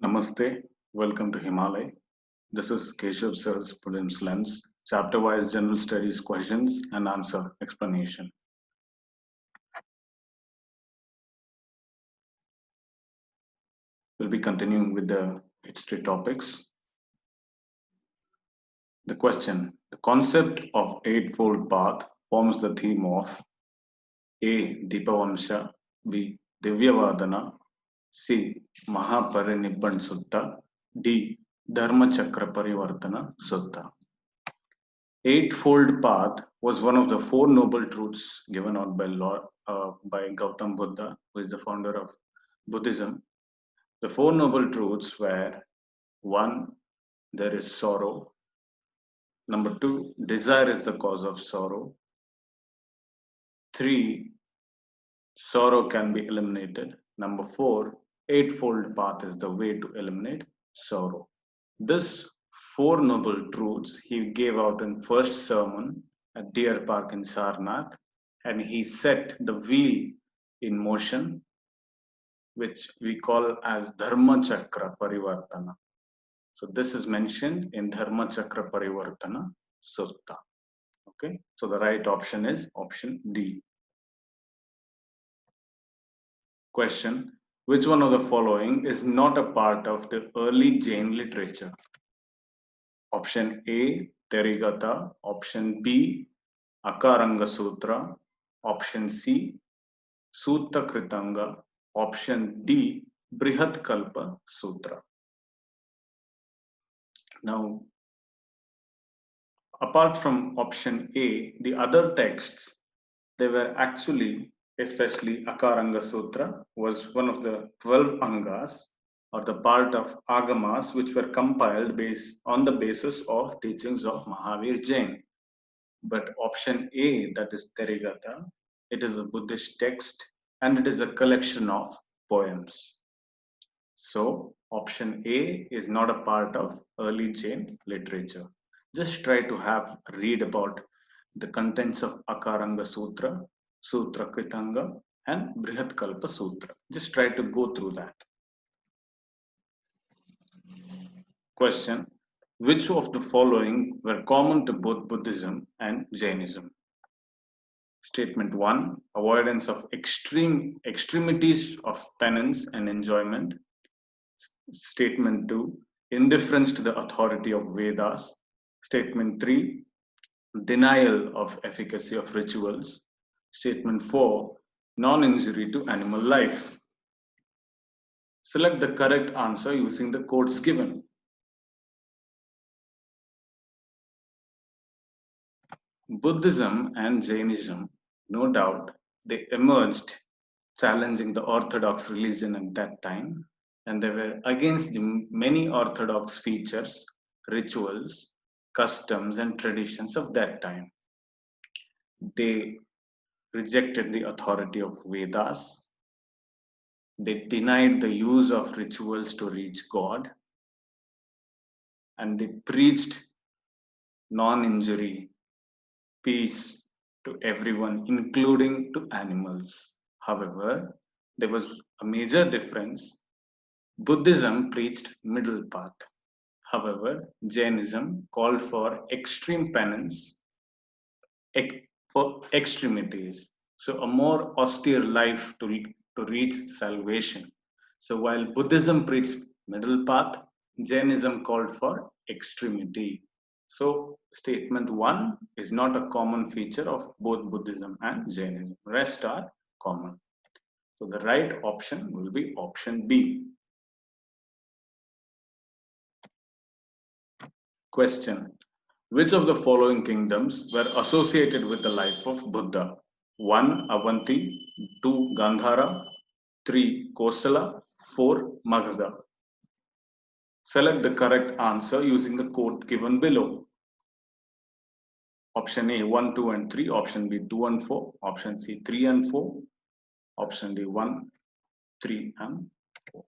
Namaste, welcome to Himalaya. This is Keshav Sir's Prudence Lens, chapter wise general studies questions and answer explanation. We'll be continuing with the history topics. The question: the concept of Eightfold Path forms the theme of A. Deepavamsha, B. Divyavadana, C. Mahaparinibban Sutta, D. Dharmachakra Parivartana Sutta. Eightfold Path was one of the Four Noble Truths given out by Gautam Buddha, who is the founder of Buddhism. The Four Noble Truths were: one, there is sorrow; number two, desire is the cause of sorrow; three, sorrow can be eliminated; number four, Eightfold Path is the way to eliminate sorrow. This Four Noble Truths he gave out in first sermon at Deer Park in Sarnath, and he set the wheel in motion, which we call as Dharma Chakra Parivartana. So this is mentioned in Dharma Chakra Parivartana Sutta. Okay, so the right option is option D. Question: which one of the following is not a part of the early Jain literature? Option A, Therigatha. Option B, Akaranga Sutra. Option C, Sutta Kritanga. Option D, Brihat Kalpa Sutra. Now, apart from option A, the other texts, they were actually, especially Akaranga Sutra, was one of the 12 Angas or the part of Agamas which were compiled based on the basis of teachings of Mahavir Jain. But option A, that is Therigatha, it is a Buddhist text and it is a collection of poems. So option A is not a part of early Jain literature. Just try to read about the contents of Akaranga Sutra, Sutra Kritanga, and Brihat Kalpa Sutra. Just try to go through that. Question: which of the following were common to both Buddhism and Jainism? Statement 1: avoidance of extremities of penance and enjoyment. Statement 2: indifference to the authority of Vedas. Statement 3: denial of efficacy of rituals. Statement 4: non-injury to animal life. Select the correct answer using the codes given. Buddhism and Jainism, no doubt, they emerged challenging the orthodox religion at that time, and they were against the many orthodox features, rituals, customs, and traditions of that time. They rejected the authority of Vedas. They denied the use of rituals to reach God, and they preached non-injury, peace to everyone, including to animals. However, there was a major difference. Buddhism preached middle path. However, Jainism called for extreme penance for extremities. So a more austere life to reach salvation. So while Buddhism preached middle path, Jainism called for extremity. So statement 1 is not a common feature of both Buddhism and Jainism. Rest are common. So the right option will be option B. Question: which of the following kingdoms were associated with the life of Buddha? 1. Avanti, 2. Gandhara, 3. Kosala, 4. Magadha. Select the correct answer using the code given below. Option A 1, 2 and 3, option B 2 and 4, option C 3 and 4, option D 1, 3 and 4.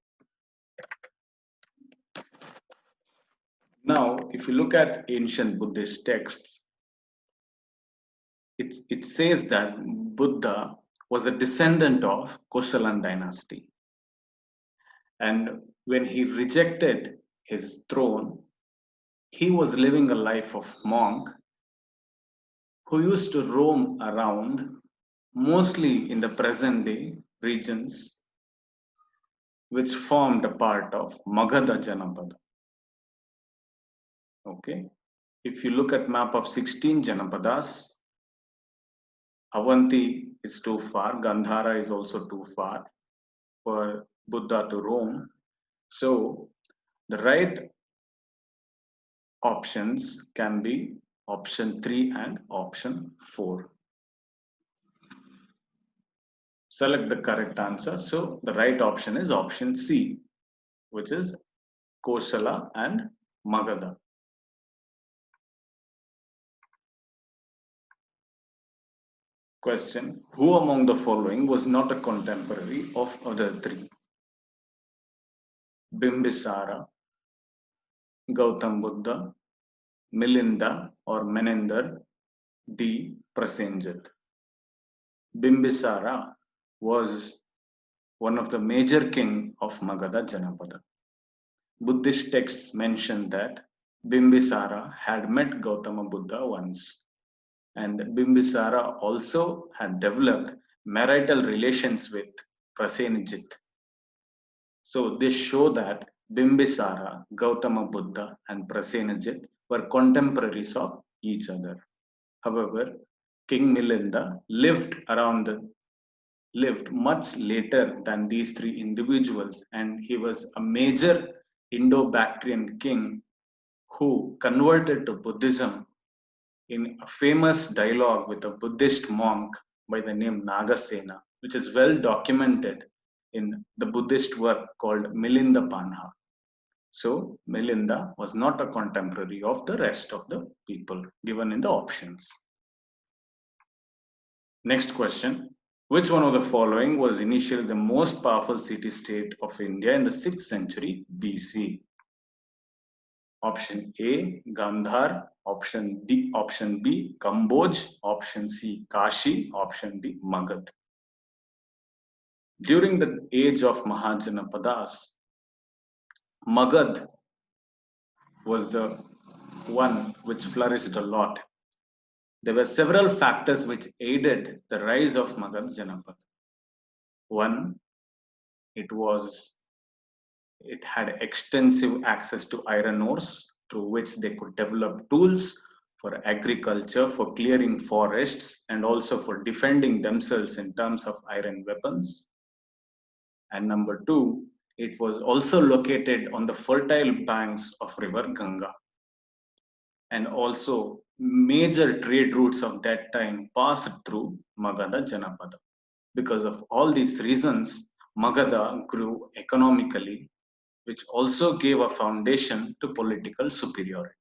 Now, if you look at ancient Buddhist texts, it says that Buddha was a descendant of Kosalan dynasty. And when he rejected his throne, he was living a life of monk who used to roam around mostly in the present day regions which formed a part of Magadha Janapada. Okay. If you look at map of 16 Janapadas, Avanti is too far, Gandhara is also too far for Buddha to roam. So the right options can be option 3 and option 4. Select the correct answer. So the right option is option C, which is Kosala and Magadha. Question: who among the following was not a contemporary of other three? Bimbisara, Gautam Buddha, Milinda or Menendra, D. Prasenjit. Bimbisara was one of the major king of Magadha Janapada. Buddhist texts mention that Bimbisara had met Gautama Buddha once, and Bimbisara also had developed marital relations with Prasenjit. So this show that Bimbisara, Gautama Buddha, and Prasenajit were contemporaries of each other. However, King Milinda lived much later than these three individuals, and he was a major Indo-Bactrian king who converted to Buddhism in a famous dialogue with a Buddhist monk by the name Nagasena, which is well documented in the Buddhist work called Milinda Panha. So Milinda was not a contemporary of the rest of the people given in the options. Next question. Which one of the following was initially the most powerful city-state of India in the 6th century BC? Option A, Gandhar. Option B, Kamboj. Option C, Kashi. Option D, Magad. During the age of Mahajanapadas, Magad was the one which flourished a lot. There were several factors which aided the rise of Magad Janapad. One, it had extensive access to iron ores through which they could develop tools for agriculture, for clearing forests, and also for defending themselves in terms of iron weapons. And number two, it was also located on the fertile banks of river Ganga. And also major trade routes of that time passed through Magadha Janapada. Because of all these reasons, Magadha grew economically, which also gave a foundation to political superiority.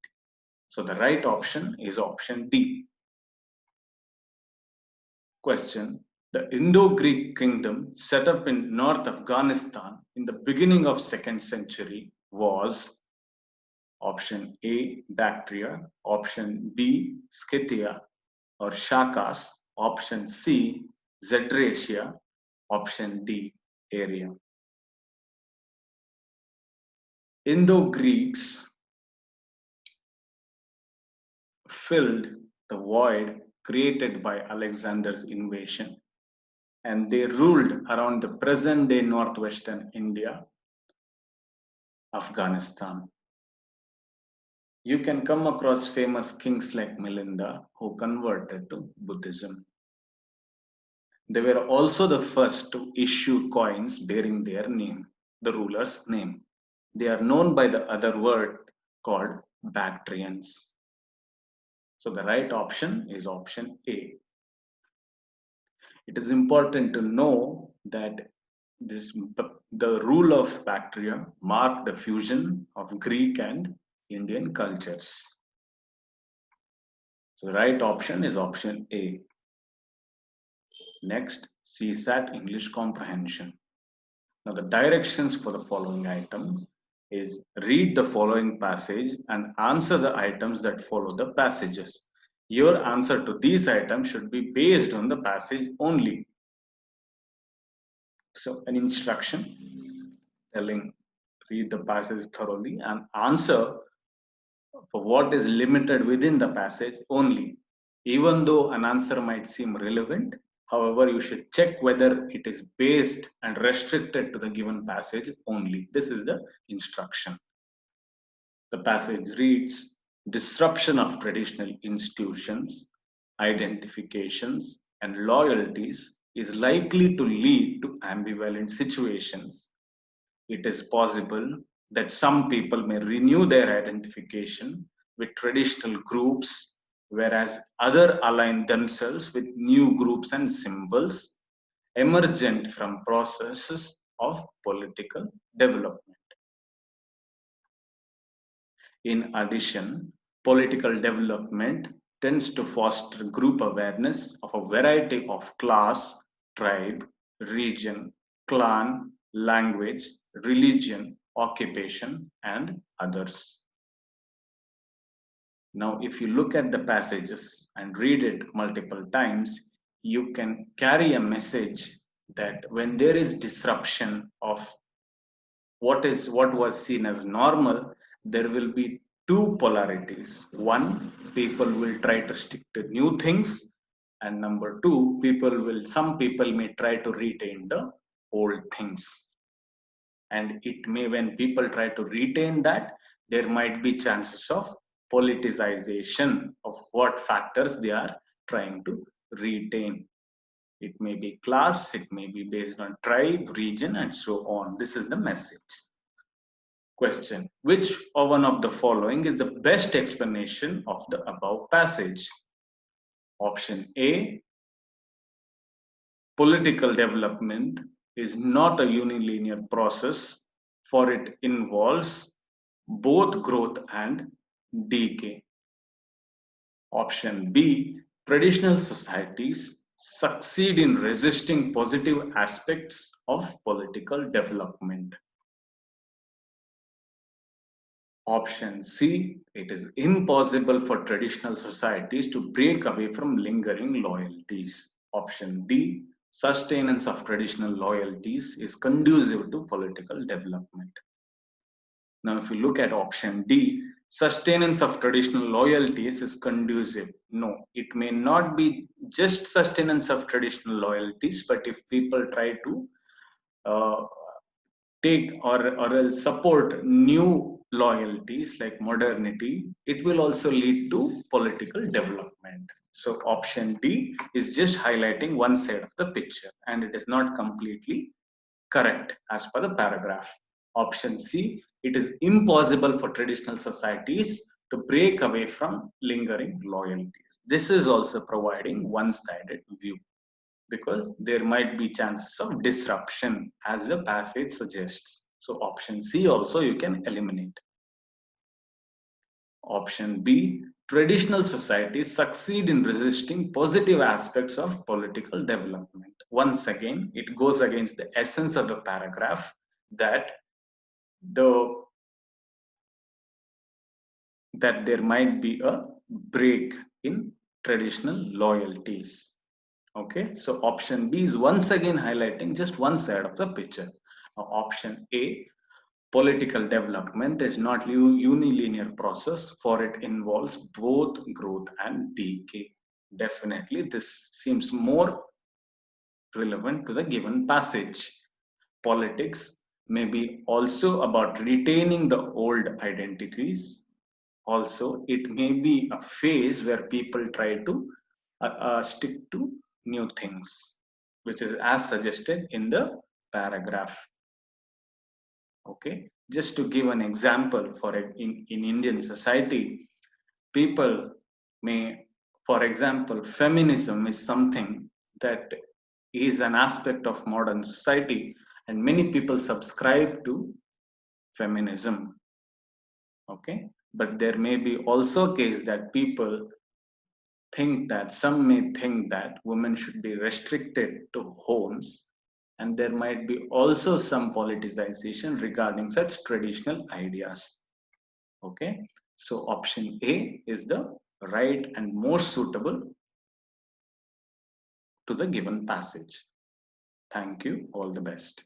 So the right option is option D. Question: the Indo-Greek kingdom set up in North Afghanistan in the beginning of 2nd century was option A, Bactria, option B, Scythia or Shakas, option C, Zedracia, option D, Arya. Indo-Greeks filled the void created by Alexander's invasion, and they ruled around the present-day northwestern India, Afghanistan. You can come across famous kings like Milinda who converted to Buddhism. They were also the first to issue coins bearing their name, the ruler's name. They are known by the other word called Bactrians. So the right option is option A. It is important to know that the rule of Bactria marked the fusion of Greek and Indian cultures. So the right option is option A. Next, CSAT English comprehension. Now the directions for the following item is read the following passage and answer the items that follow the passages. Your answer to these items should be based on the passage only. So an instruction. telling, read the passage thoroughly and answer for what is limited within the passage only. Even though an answer might seem relevant, however, you should check whether it is based and restricted to the given passage only. This is the instruction. The passage reads, disruption of traditional institutions, identifications, and loyalties is likely to lead to ambivalent situations. It is possible that some people may renew their identification with traditional groups, whereas others align themselves with new groups and symbols emergent from processes of political development. In addition, political development tends to foster group awareness of a variety of class, tribe, region, clan, language, religion, occupation, and others. Now, if you look at the passages and read it multiple times, you can carry a message that when there is disruption of what was seen as normal, there will be two polarities. One, people will try to stick to new things, and number two, some people may try to retain the old things. And it may, when people try to retain that, there might be chances of politicization of what factors they are trying to retain. It may be class, it may be based on tribe, region, and so on. This is the message. Question: which or one of the following is the best explanation of the above passage? Option A, political development is not a unilinear process, for it involves both growth and decay. Option B, traditional societies succeed in resisting positive aspects of political development. Option C, it is impossible for traditional societies to break away from lingering loyalties. Option D, sustenance of traditional loyalties is conducive to political development. Now, if you look at option D, sustenance of traditional loyalties is conducive. No, it may not be just sustenance of traditional loyalties, but if people try to uh, take or else support new loyalties like modernity, it will also lead to political development. So option D is just highlighting one side of the picture and it is not completely correct as per the paragraph. Option C, it is impossible for traditional societies to break away from lingering loyalties. This is also providing one-sided view because there might be chances of disruption as the passage suggests. So option C also you can eliminate. Option B, traditional societies succeed in resisting positive aspects of political development. Once again, it goes against the essence of the paragraph that the that there might be a break in traditional loyalties. Okay, so option B is once again highlighting just one side of the picture. Now, option A, political development is not unilinear process, for it involves both growth and decay. Definitely, this seems more relevant to the given passage. Politics may be also about retaining the old identities. Also, it may be a phase where people try to stick to new things, which is as suggested in the paragraph. Okay, just to give an example, in Indian society, people may, for example, feminism is something that is an aspect of modern society, and many people subscribe to feminism. Okay, but there may be also a case that people some may think that women should be restricted to homes, and there might be also some politicization regarding such traditional ideas. Okay, so option A is the right and most suitable to the given passage. Thank you. All the best.